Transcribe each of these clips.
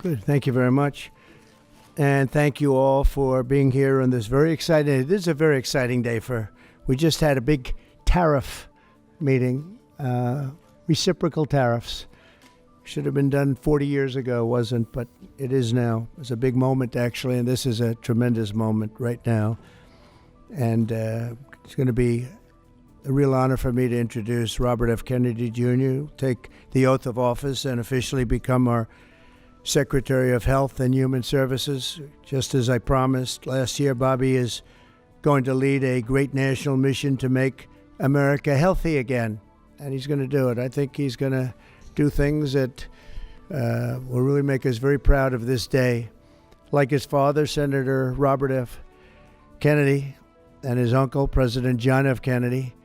Good. Thank you very much. And thank you all for being here on this very exciting day. This is a very exciting day we just had a big tariff meeting, reciprocal tariffs. Should have been done 40 years ago, wasn't, but it is now. It's a big moment, actually, and this is a tremendous moment right now. And it's going to be a real honor for me to introduce Robert F. Kennedy Jr., take the oath of office and officially become our Secretary of Health and Human Services. Just as I promised last year, Bobby is going to lead a great national mission to make America healthy again, and he's going to do it. I think he's going to do things that will really make us very proud of this day. Like his father, Senator Robert F. Kennedy, and his uncle, President John F. Kennedy,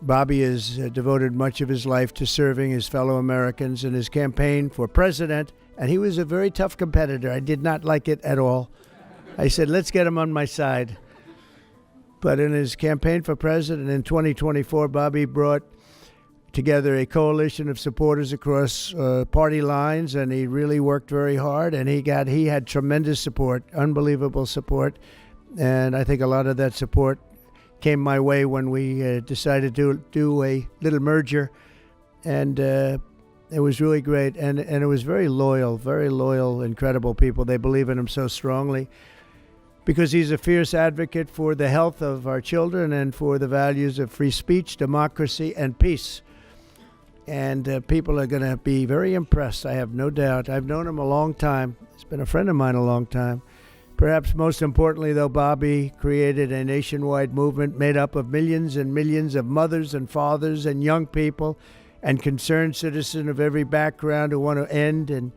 Bobby has devoted much of his life to serving his fellow Americans in his campaign for president, and he was a very tough competitor. I did not like it at all. I said, let's get him on my side. But in his campaign for president in 2024, Bobby brought together a coalition of supporters across party lines, and he really worked very hard, and he had tremendous support, unbelievable support, and I think a lot of that support came my way when we decided to do a little merger, and it was really great, and it was very loyal, incredible people. They believe in him so strongly because he's a fierce advocate for the health of our children and for the values of free speech, democracy, and peace. And people are going to be very impressed, I have no doubt. I've known him a long time. He's been a friend of mine a long time. Perhaps most importantly, though, Bobby created a nationwide movement made up of millions and millions of mothers and fathers and young people and concerned citizens of every background who want to end and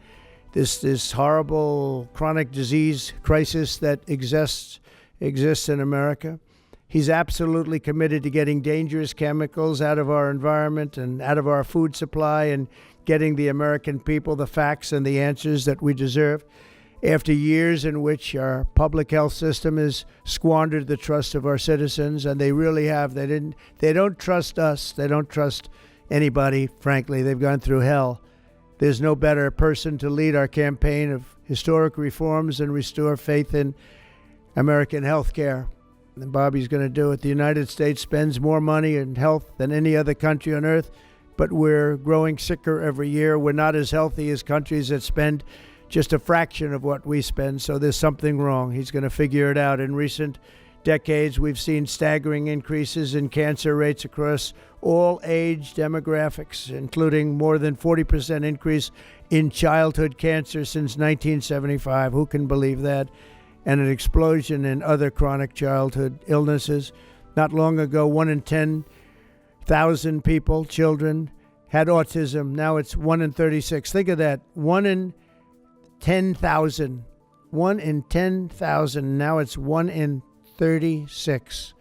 this horrible chronic disease crisis that exists in America. He's absolutely committed to getting dangerous chemicals out of our environment and out of our food supply and getting the American people the facts and the answers that we deserve. After years in which our public health system has squandered the trust of our citizens, and they really have. They don't trust us. They don't trust anybody, frankly. They've gone through hell. There's no better person to lead our campaign of historic reforms and restore faith in American health care. And Bobby's going to do it. The United States spends more money in health than any other country on earth, but we're growing sicker every year. We're not as healthy as countries that spend just a fraction of what we spend, so there's something wrong. He's going to figure it out. In recent decades, we've seen staggering increases in cancer rates across all age demographics, including more than 40% increase in childhood cancer since 1975. Who can believe that? And an explosion in other chronic childhood illnesses. Not long ago, 1 in 10,000 people, children, had autism. Now it's 1 in 36. Think of that. 1 in 10,000. 1 in 10,000. Now it's 1 in 36.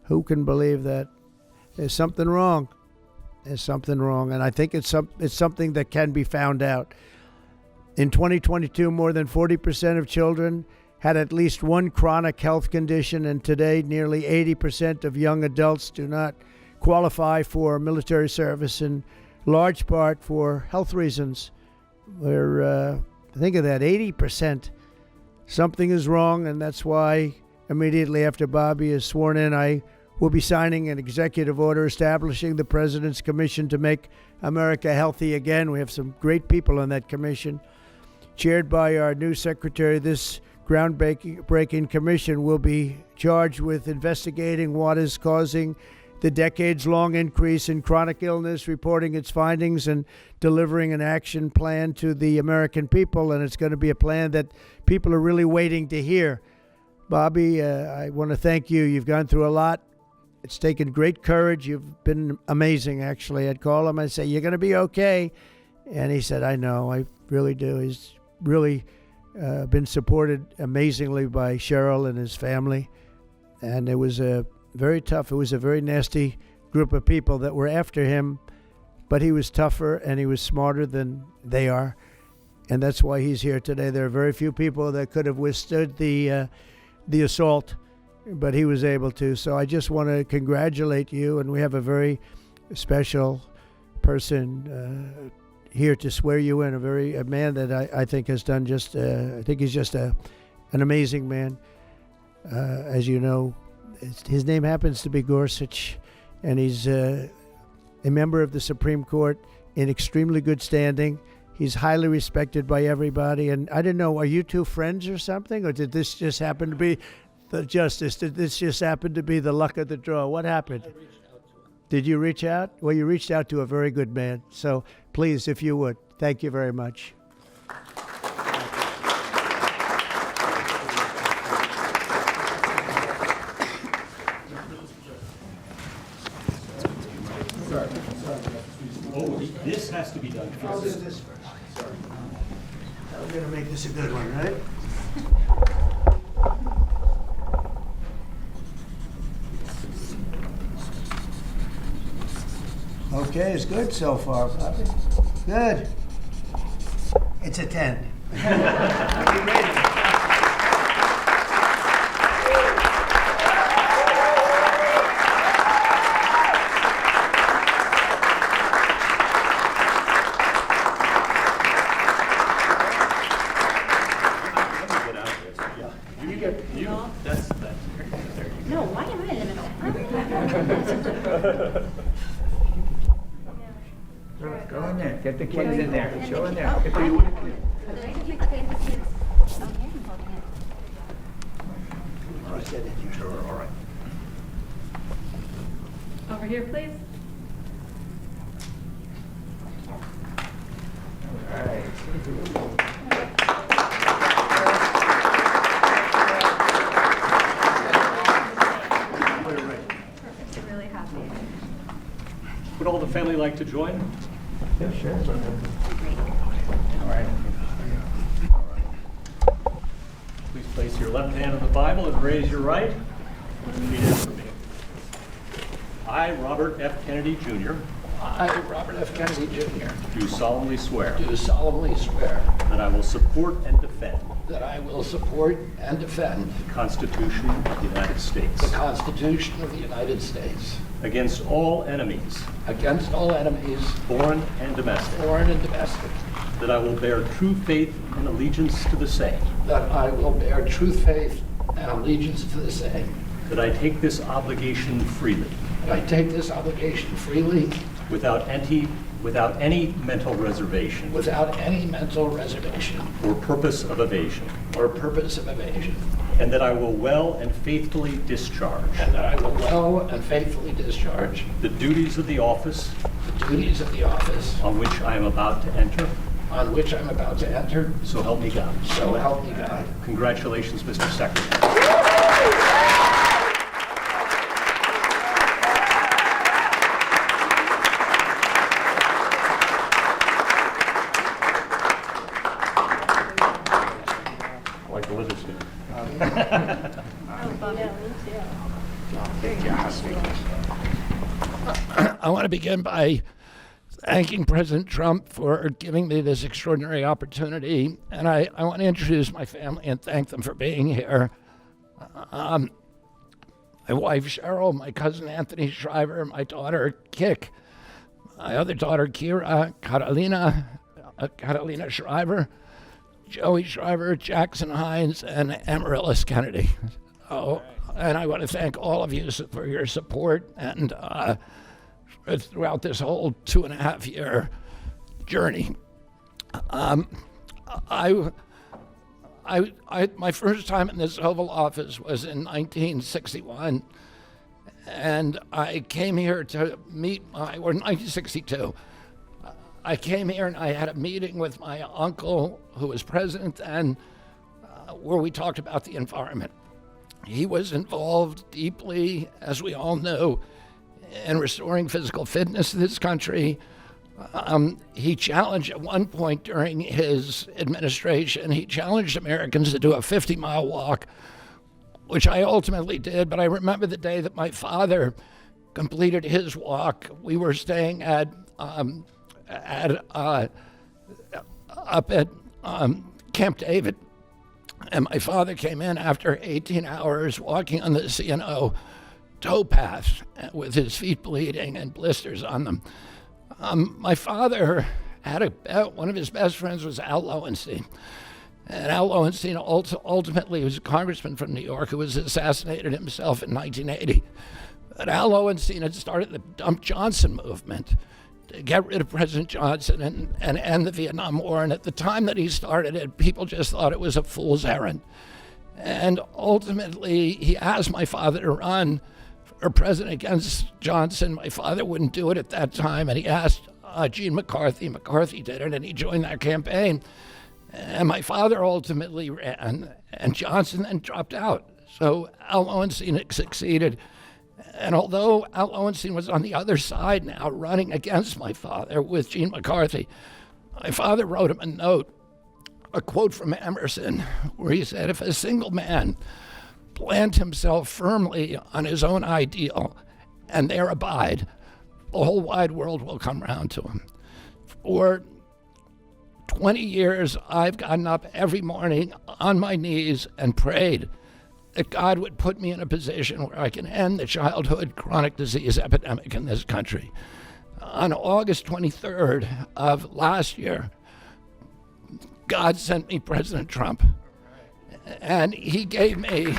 Who can believe that? There's something wrong. There's something wrong. And I think it's something that can be found out. In 2022, more than 40% of children had at least one chronic health condition, and today nearly 80% of young adults do not qualify for military service, in large part for health reasons. Think of that, 80%. Something is wrong, and that's why immediately after Bobby is sworn in, I will be signing an executive order establishing the President's Commission to make America healthy again. We have some great people on that commission. Chaired by our new secretary, this groundbreaking commission will be charged with investigating what is causing the decades-long increase in chronic illness, reporting its findings, and delivering an action plan to the American people. And it's going to be a plan that people are really waiting to hear. Bobby, I want to thank you. You've gone through a lot. It's taken great courage. You've been amazing, actually. I'd call him. I'd say, you're going to be okay. And he said, I know. I really do. He's really been supported amazingly by Cheryl and his family. And it was very tough. It was a very nasty group of people that were after him, but he was tougher and he was smarter than they are. And that's why he's here today. There are very few people that could have withstood the assault, but he was able to. So I just want to congratulate you, and we have a very special person here to swear you in. A man that I think has done just. I think he's just an amazing man. As you know, his name happens to be Gorsuch, and he's a member of the Supreme Court in extremely good standing. He's highly respected by everybody. And I didn't know, are you two friends or something? Or did this just happen to be the justice? Did this just happen to be the luck of the draw? What happened? I reached out to him. Did you reach out? Well, you reached out to a very good man. So please, if you would, thank you very much. Oh, this has to be done I'll do first. this first. Sorry. I'm going to make this a good one, right? Okay, it's good so far, Bobby. Good. It's a 10. Are you ready? Let me get out of this. Yeah. You get, that's, there you No, why am I in the middle? Go in there, get the kids in there, show in there. Oh, Get I'm the- holding it. Okay, I'm holding it. go. Sure, all right. Over here, please. All right. Perfect, I'm really happy. Would all the family like to join? Yeah, sure. Great. All right. Please place your left hand on the Bible and raise your right. Repeat after me. I, Robert F. Kennedy, Jr., I, Robert F. Kennedy Jr., do solemnly swear do solemnly swear that I will support and defend that I will support and defend the Constitution of the United States the Constitution of the United States against all enemies, against all enemies, foreign and domestic, foreign and domestic, that I will bear true faith and allegiance to the same, that I will bear true faith and allegiance to the same, that I take this obligation freely, that I take this obligation freely without any mental reservation without any mental reservation or purpose of evasion, or purpose of evasion, and that I will well and faithfully discharge and that I will well and faithfully discharge the duties of the office the duties of the office on which I am about to enter. on which I'm about to enter. So help me God. So help me God. Congratulations, Mr. Secretary. I like the lizard skin. I want to begin by thanking President Trump for giving me this extraordinary opportunity, and I want to introduce my family and thank them for being here. My wife Cheryl, my cousin Anthony Shriver, my daughter Kik, my other daughter Kira, Catalina Shriver, Joey Shriver, Jackson Hines, and Amaryllis Kennedy. Oh, and I want to thank all of you for your support and throughout this whole 2.5-year journey. My first time in this Oval Office was in 1961, and I came here to meet or 1962. I came here and I had a meeting with my uncle, who was president then, where we talked about the environment. He was involved deeply, as we all know, in restoring physical fitness in this country. He challenged at one point during his administration, he challenged Americans to do a 50-mile walk, which I ultimately did. But I remember the day that my father completed his walk. We were staying up at Camp David, and my father came in after 18 hours walking on the C&O towpath with his feet bleeding and blisters on them. My father had a bet. One of his best friends was Al Lowenstein. And Al Lowenstein ultimately was a congressman from New York who was assassinated himself in 1980. But Al Lowenstein had started the Dump Johnson movement to get rid of President Johnson and end the Vietnam War. And at the time that he started it, people just thought it was a fool's errand. And ultimately, he asked my father to run for president against Johnson. My father wouldn't do it at that time, and he asked Gene McCarthy. McCarthy did it, and he joined that campaign. And my father ultimately ran, and Johnson then dropped out. So Al Lowenstein succeeded. And although Al Lowenstein was on the other side now, running against my father with Gene McCarthy, my father wrote him a note, a quote from Emerson, where he said, if a single man plant himself firmly on his own ideal and there abide, the whole wide world will come round to him. For 20 years, I've gotten up every morning on my knees and prayed that God would put me in a position where I can end the childhood chronic disease epidemic in this country. On August 23rd of last year, God sent me President Trump, and he gave me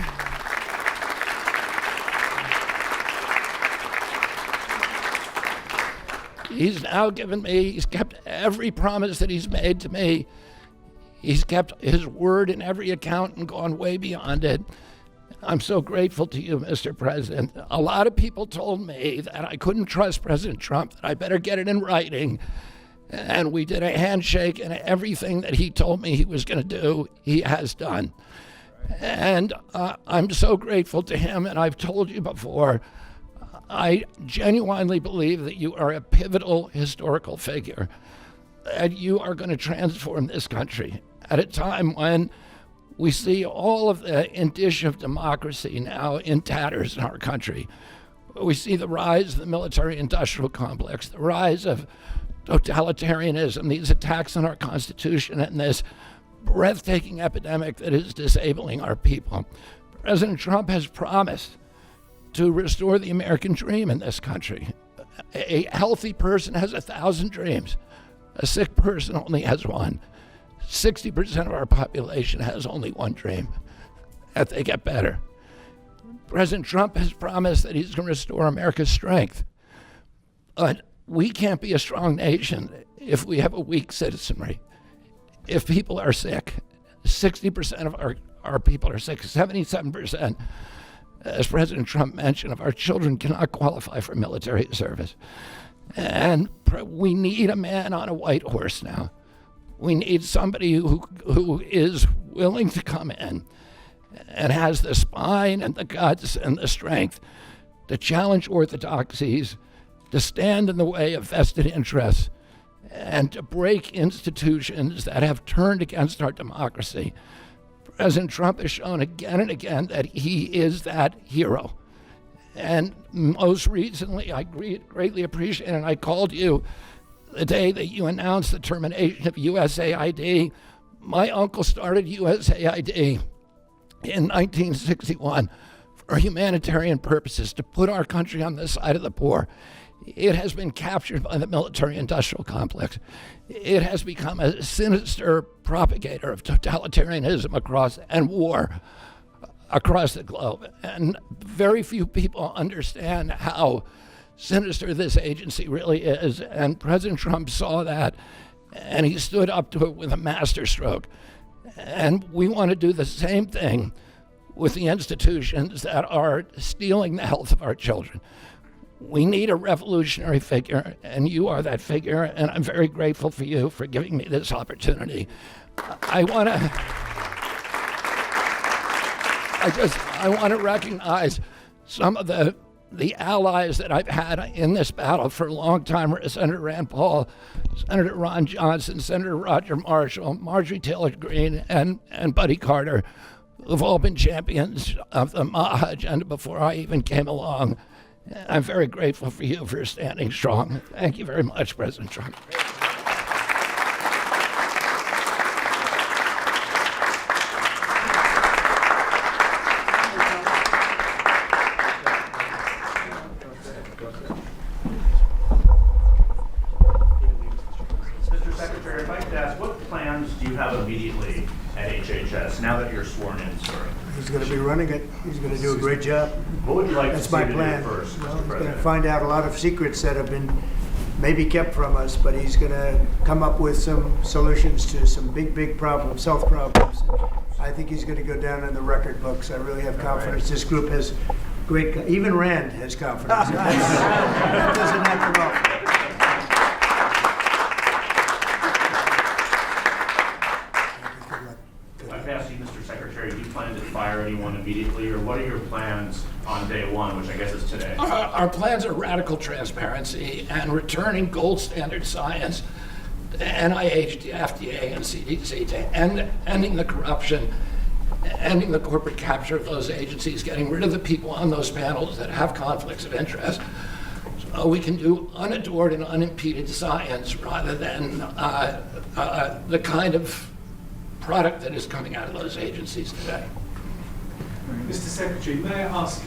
he's now given me, he's kept every promise that he's made to me. He's kept his word in every account and gone way beyond it. I'm so grateful to you, Mr. President. A lot of people told me that I couldn't trust President Trump, that I better get it in writing. And we did a handshake, and everything that he told me he was going to do, he has done. And I'm so grateful to him, and I've told you before, I genuinely believe that you are a pivotal historical figure, that you are going to transform this country at a time when we see all of the indicia of democracy now in tatters in our country. We see the rise of the military-industrial complex, the rise of totalitarianism, these attacks on our Constitution, and this breathtaking epidemic that is disabling our people. President Trump has promised to restore the American dream in this country. A healthy person has 1,000 dreams. A sick person only has one. 60% of our population has only one dream, that they get better. President Trump has promised that he's going to restore America's strength. But we can't be a strong nation if we have a weak citizenry. If people are sick, 60% of our people are sick, 77%, as President Trump mentioned, of our children cannot qualify for military service. And we need a man on a white horse now. We need somebody who is willing to come in and has the spine and the guts and the strength to challenge orthodoxies, to stand in the way of vested interests, and to break institutions that have turned against our democracy. President Trump has shown again and again that he is that hero. And most recently, I greatly appreciate it, and I called you the day that you announced the termination of USAID. My uncle started USAID in 1961 for humanitarian purposes, to put our country on the side of the poor. It has been captured by the military-industrial complex. It has become a sinister propagator of totalitarianism and war across the globe. And very few people understand how sinister this agency really is. And President Trump saw that, and he stood up to it with a masterstroke. And we want to do the same thing with the institutions that are stealing the health of our children. We need a revolutionary figure, and you are that figure, and I'm very grateful for you for giving me this opportunity. I want to recognize some of the allies that I've had in this battle for a long time: Senator Rand Paul, Senator Ron Johnson, Senator Roger Marshall, Marjorie Taylor Greene, and Buddy Carter, who've all been champions of the MAHA agenda before I even came along. I'm very grateful for you for standing strong. Thank you very much, President Trump. Mr. you have immediately at HHS, now that you're sworn in, sir? He's going to be running it. He's going to do a great job. What would you like to That's see my to plan. do first, Well, Mr. he's going to President? find out a lot of secrets that have been maybe kept from us, but he's going to come up with some solutions to some big problems, health problems. I think he's going to go down in the record books. I really have confidence. This group has great, even Rand has confidence. That doesn't happen often. I've asked you, Mr. Secretary, do you plan to fire anyone immediately, or what are your plans on day one, which I guess is today? Our plans are radical transparency and returning gold standard science to NIH, the FDA, and CDC, to ending the corruption, ending the corporate capture of those agencies, getting rid of the people on those panels that have conflicts of interest, so we can do unadored and unimpeded science rather than the kind of product that is coming out of those agencies today. Mr. Secretary, may I ask,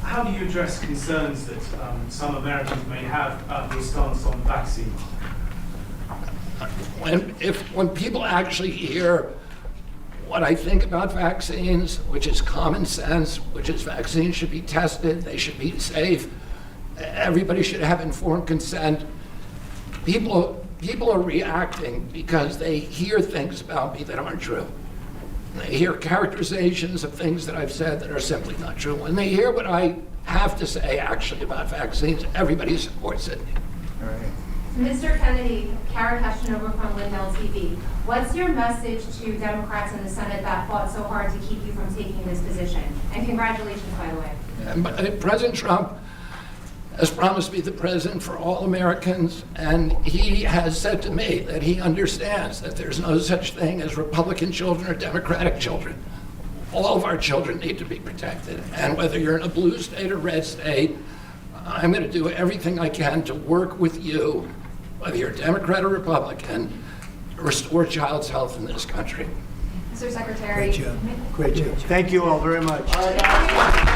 how do you address concerns that some Americans may have about your stance on vaccine? When people actually hear what I think about vaccines, which is common sense, which is vaccines should be tested, they should be safe, everybody should have informed consent, people are reacting because they hear things about me that aren't true. They hear characterizations of things that I've said that are simply not true. When they hear what I have to say actually about vaccines, everybody supports it. All right. Mr. Kennedy, Kara Keshnova from Lindell TV. What's your message to Democrats in the Senate that fought so hard to keep you from taking this position? And congratulations, by the way. But President Trump has promised to be the president for all Americans, and he has said to me that he understands that there's no such thing as Republican children or Democratic children. All of our children need to be protected, and whether you're in a blue state or red state, I'm going to do everything I can to work with you, whether you're Democrat or Republican, to restore child's health in this country. Mr. Secretary. Great job. Great job. Thank you all very much. Thank you.